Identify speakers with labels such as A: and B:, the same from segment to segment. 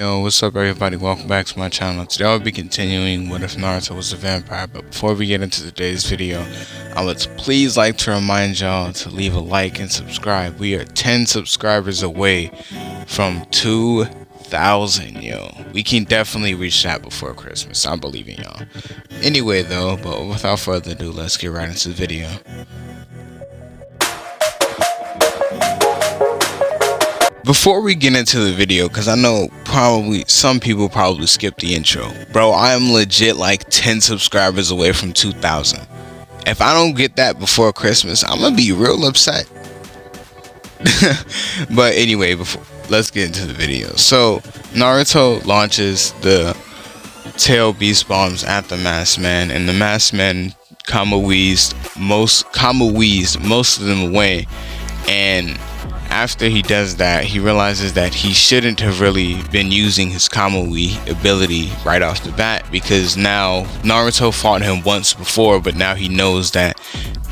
A: Yo, what's up everybody? Welcome back to my channel. Today I'll be continuing What If Naruto Was a Vampire, but before we get into today's video, I would please like to remind y'all to leave a like and subscribe. We are 10 subscribers away from 2,000, yo. We can definitely reach that before Christmas. I believe in y'all. Anyway though, but without further ado, let's get right into the video. Before we get into the video, because I know probably some people probably skipped the intro, bro, I am legit like 10 subscribers away from 2,000. If I don't get that before Christmas, I'm gonna be real upset. But anyway, let's get into the video. So Naruto launches the tail beast bombs at the masked man, and the masked man kama-weezed most of them away. And after he does that, he realizes that he shouldn't have really been using his Kamui ability right off the bat, because now Naruto fought him once before, but now he knows that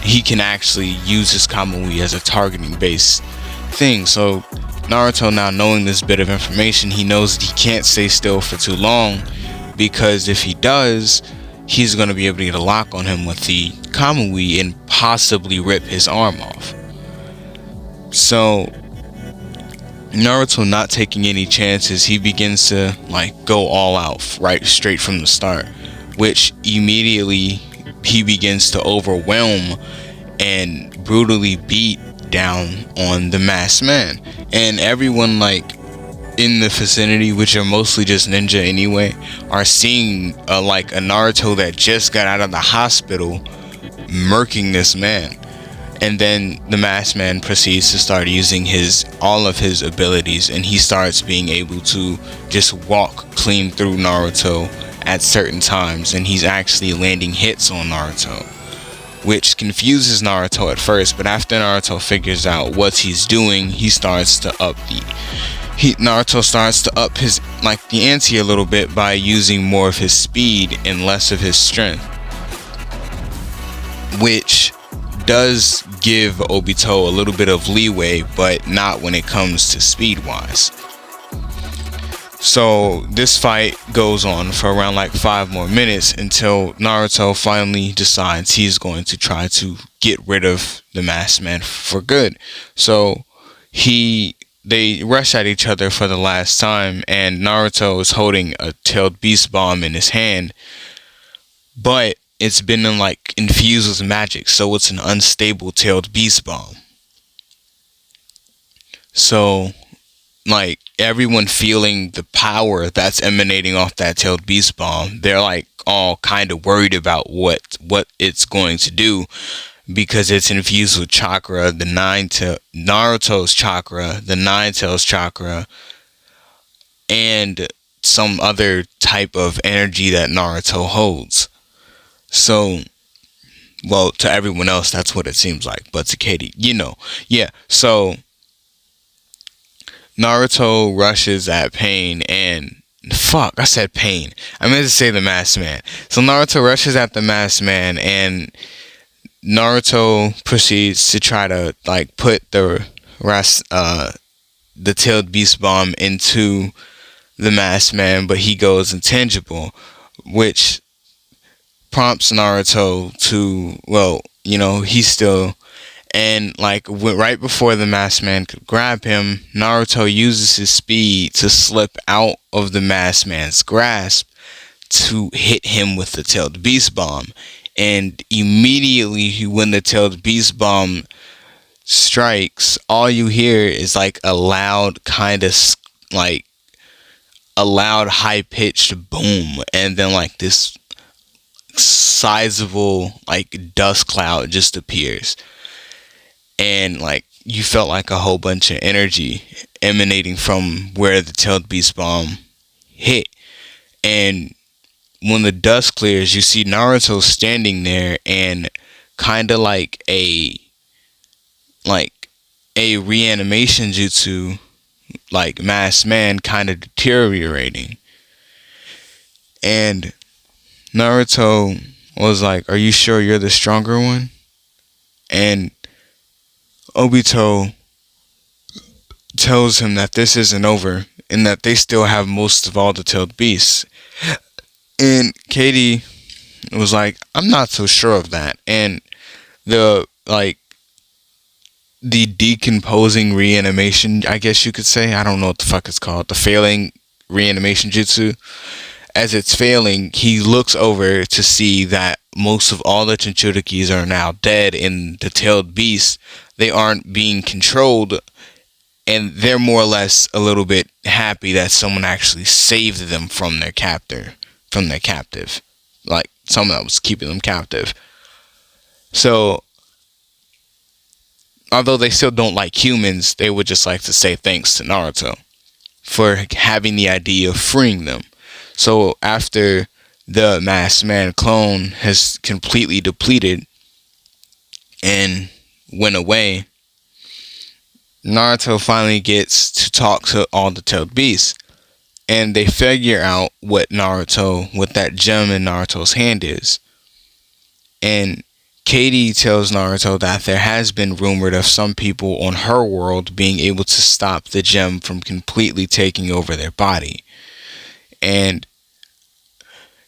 A: he can actually use his Kamui as a targeting based thing. So Naruto, now knowing this bit of information, he knows that he can't stay still for too long, because if he does, he's going to be able to get a lock on him with the Kamui and possibly rip his arm off. So Naruto, not taking any chances, he begins to like go all out right straight from the start, which immediately he begins to overwhelm and brutally beat down on the masked man. And everyone like in the vicinity, which are mostly just ninja anyway, are seeing like a Naruto that just got out of the hospital murking this man. And then the masked man proceeds to start using all of his abilities, and he starts being able to just walk clean through Naruto at certain times, and he's actually landing hits on Naruto, which confuses Naruto at first. But after Naruto figures out what he's doing, Naruto starts to up his the ante a little bit by using more of his speed and less of his strength, which does give Obito a little bit of leeway, but not when it comes to speed wise. So this fight goes on for around like 5 more minutes until Naruto finally decides he's going to try to get rid of the masked man for good. So they rush at each other for the last time, and Naruto is holding a tailed beast bomb in his hand, but it's been infused with magic, so it's an unstable tailed beast bomb. So everyone feeling the power that's emanating off that tailed beast bomb, they're all kind of worried about what it's going to do, because it's infused with chakra, Naruto's chakra, the Nine Tails chakra, and some other type of energy that Naruto holds. So, well, to everyone else, that's what it seems like, but to Katie, yeah. So Naruto rushes at Pain, and fuck, I said Pain. I meant to say the masked man. So Naruto rushes at the masked man, and Naruto proceeds to try to put the tailed beast bomb into the masked man, but he goes intangible, which prompts Naruto to, he's still, and right before the masked man could grab him, Naruto uses his speed to slip out of the masked man's grasp to hit him with the tailed beast bomb. And immediately when the tailed beast bomb strikes, all you hear is a loud high-pitched boom, and then this sizable dust cloud just appears, and you felt a whole bunch of energy emanating from where the tailed beast bomb hit. And when the dust clears, you see Naruto standing there, and kind of a reanimation jutsu masked man kind of deteriorating. And Naruto was like, "Are you sure you're the stronger one?" And Obito tells him that this isn't over, and that they still have most of all the tailed beasts. And Katie was like, I'm not so sure of that. And the the decomposing reanimation, I guess you could say, I don't know what the fuck it's called, the failing reanimation jutsu. As it's failing, he looks over to see that most of all the Chinchurikis are now dead, and the tailed beasts, they aren't being controlled, and they're more or less a little bit happy that someone actually saved them from their captive, like someone that was keeping them captive. So although they still don't like humans, they would just like to say thanks to Naruto for having the idea of freeing them. So after the Masked Man clone has completely depleted and went away, Naruto finally gets to talk to all the tailed beasts, and they figure out what that gem in Naruto's hand is. And Katie tells Naruto that there has been rumored of some people on her world being able to stop the gem from completely taking over their body. And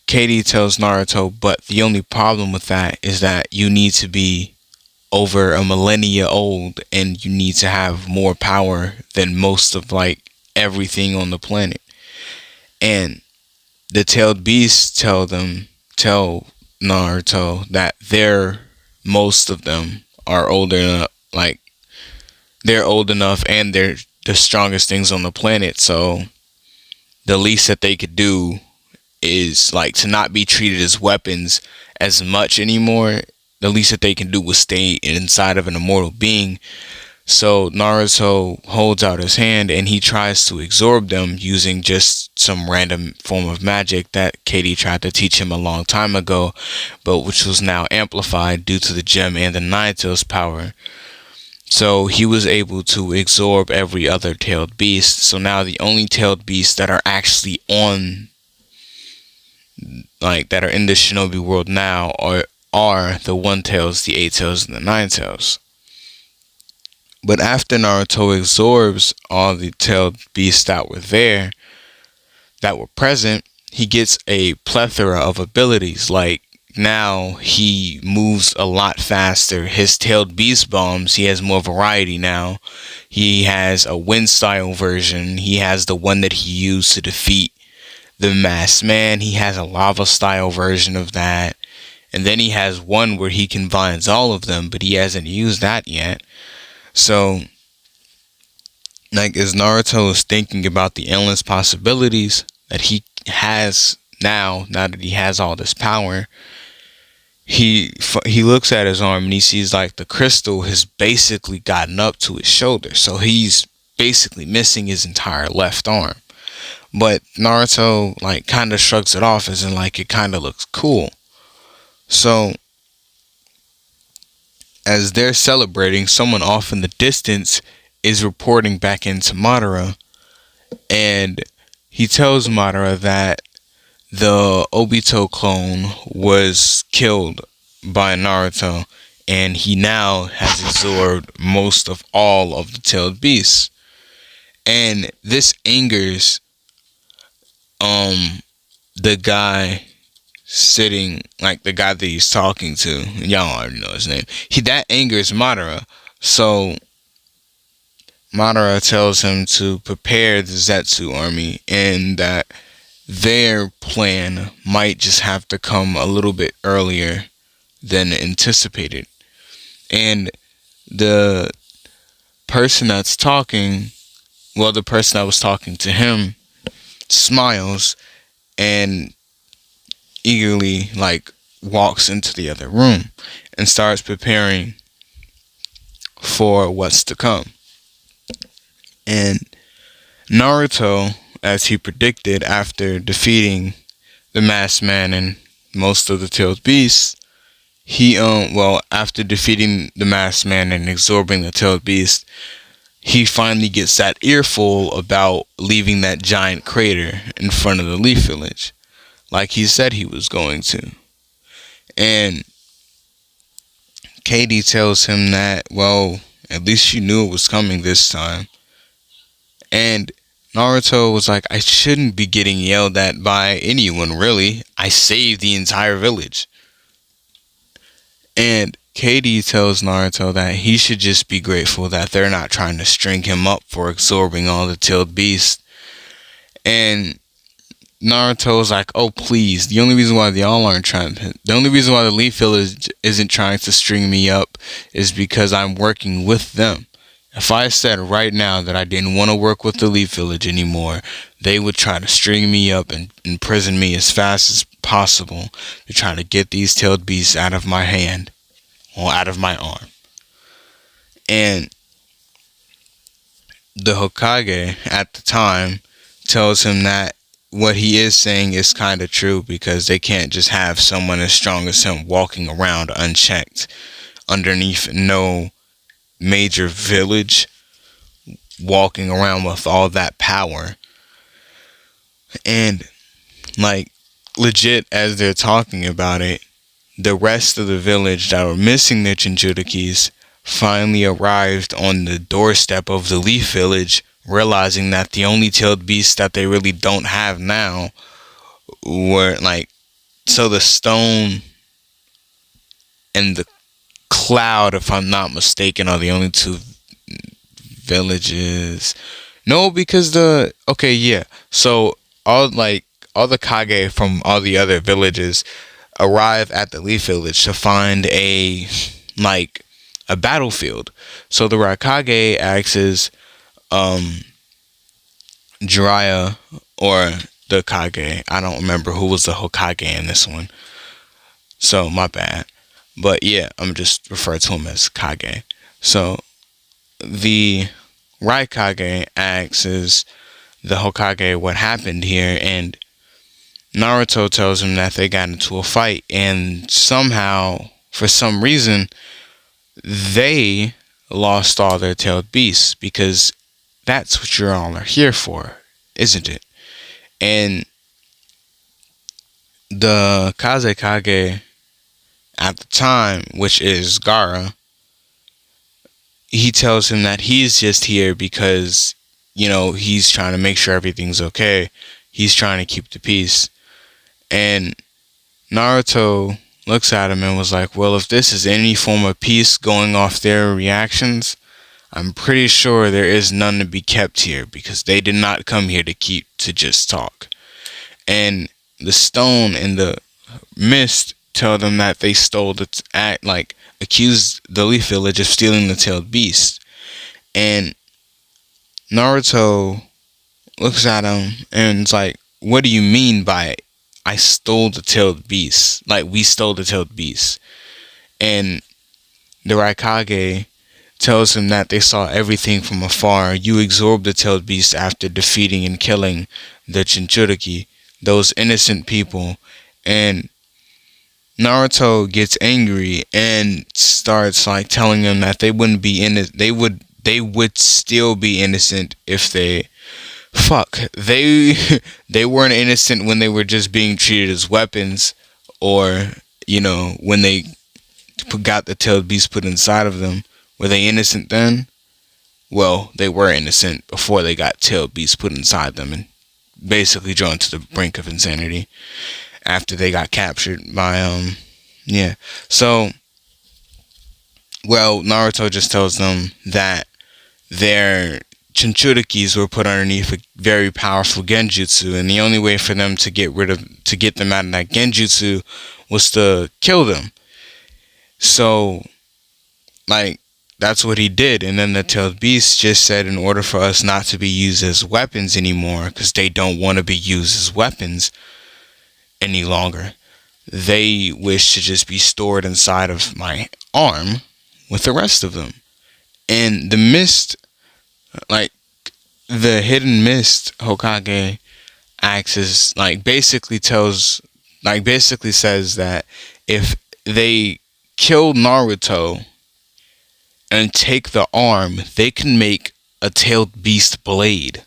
A: Katie tells Naruto, but the only problem with that is that you need to be over a millennia old, and you need to have more power than most of everything on the planet. And the tailed beasts tell Naruto that most of them are older enough, they're old enough, and they're the strongest things on the planet. So the least that they could do is to not be treated as weapons as much anymore. The least that they can do is stay inside of an immortal being. So Naruto holds out his hand and he tries to absorb them using just some random form of magic that Katie tried to teach him a long time ago, but which was now amplified due to the gem and the Nine Tails power. So he was able to absorb every other tailed beast. So now the only tailed beasts that are actually that are in the Shinobi world now are the One Tails, the Eight Tails, and the Nine Tails. But after Naruto absorbs all the tailed beasts that were present, he gets a plethora of abilities. Now he moves a lot faster. His tailed beast bombs, he has more variety now. He has a wind style version. He has the one that he used to defeat the Masked Man. He has a lava style version of that. And then he has one where he combines all of them, but he hasn't used that yet. So, as Naruto is thinking about the endless possibilities that he has now that he has all this power, he looks at his arm and he sees the crystal has basically gotten up to his shoulder. So he's basically missing his entire left arm. But Naruto kind of shrugs it off as in it kind of looks cool. So as they're celebrating, someone off in the distance is reporting back into Madara, and he tells Madara that the Obito clone was killed by Naruto, and he now has absorbed most of all of the tailed beasts. And this angers the guy sitting, the guy that he's talking to. Y'all already know his name. That angers Madara. So Madara tells him to prepare the Zetsu army, and that their plan might just have to come a little bit earlier than anticipated. And the person that was talking to him smiles and eagerly walks into the other room and starts preparing for what's to come. And Naruto, as he predicted, after defeating the Masked Man and most of the tailed beasts, after defeating the Masked Man and absorbing the tailed beast, he finally gets that earful about leaving that giant crater in front of the Leaf Village, like he said he was going to. And Katie tells him that, at least you knew it was coming this time. And Naruto was like, I shouldn't be getting yelled at by anyone, really. I saved the entire village. And Katie tells Naruto that he should just be grateful that they're not trying to string him up for absorbing all the tailed beasts. And Naruto's like, oh please, the only reason why the only reason why the Leaf Village isn't trying to string me up is because I'm working with them. If I said right now that I didn't want to work with the Leaf Village anymore, they would try to string me up and imprison me as fast as possible to try to get these tailed beasts out of my hand, or out of my arm. And the Hokage at the time tells him that what he is saying is kind of true, because they can't just have someone as strong as him walking around unchecked underneath no major village, walking around with all that power. And like, legit, as they're talking about it, the rest of the village that were missing their Jinchurikis finally arrived on the doorstep of the Leaf Village, realizing that the only tailed beasts that they really don't have now were like, so the stone and the cloud, if I'm not mistaken, are the only two villages. No, because so all the Kage from all the other villages arrive at the Leaf Village to find a battlefield. So the Raikage asks Jiraiya, or the Kage, I don't remember who was the Hokage in this one, so my bad. But yeah, I'm just referring to him as Kage. So the Raikage asks the Hokage what happened here, and Naruto tells him that they got into a fight, and somehow, for some reason, they lost all their tailed beasts, because that's what you all are here for, isn't it? And the Kazekage at the time, which is Gaara, he tells him that he's just here because, he's trying to make sure everything's okay. He's trying to keep the peace. And Naruto looks at him and was like, well, if this is any form of peace going off their reactions, I'm pretty sure there is none to be kept here, because they did not come here to just talk. And the stone and the mist tell them that they accused the Leaf Village of stealing the tailed beast. And Naruto looks at him and is like, what do you mean by I stole the tailed beast? Like, we stole the tailed beast. And the Raikage tells him that they saw everything from afar. You absorbed the tailed beast after defeating and killing the Jinchuriki, those innocent people. And Naruto gets angry and starts telling them that they wouldn't be innocent. They would still be innocent if they they weren't innocent when they were just being treated as weapons, or when they got the tailed beast put inside of them. Were they innocent then? Well, they were innocent before they got tailed beasts put inside them and basically drawn to the brink of insanity after they got captured by So Naruto just tells them that their Jinchurikis were put underneath a very powerful genjutsu, and the only way for them to get them out of that genjutsu was to kill them. So that's what he did. And then the tailed beast just said, in order for us not to be used as weapons anymore, because they don't want to be used as weapons any longer, they wish to just be stored inside of my arm with the rest of them. And the mist, the hidden mist Hokage acts basically says that if they kill Naruto and take the arm, they can make a tailed beast blade.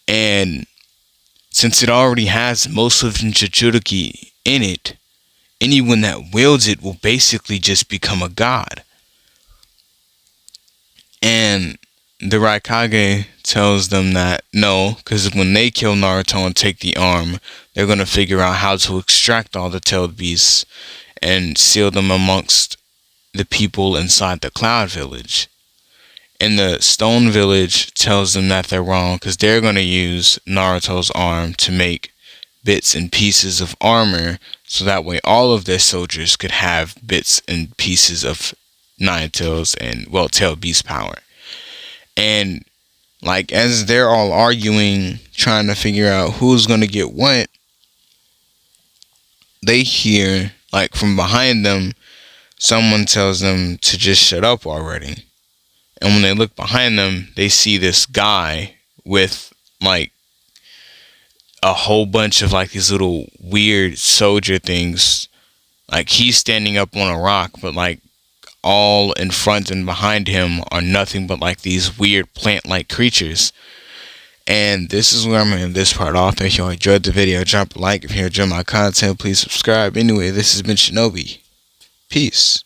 A: And since it already has most of Jinchuriki in it, anyone that wields it will basically just become a god. And the Raikage tells them that no, because when they kill Naruto and take the arm, they're going to figure out how to extract all the tailed beasts and seal them amongst the people inside the Cloud Village. And the Stone Village tells them that they're wrong because they're going to use Naruto's arm to make bits and pieces of armor, so that way all of their soldiers could have bits and pieces of Nine Tails and, well, Tailed Beast power. And like, as they're all arguing, trying to figure out who's going to get what, they hear, like, from behind them, someone tells them to just shut up already. And when they look behind them, they see this guy with, like, a whole bunch of, like, these little weird soldier things. Like, he's standing up on a rock, but, like, all in front and behind him are nothing but, like, these weird plant-like creatures. And this is where I'm going to end this part off. If you enjoyed the video, drop a like. If you enjoyed my content, please subscribe. Anyway, this has been Shinobi. Peace.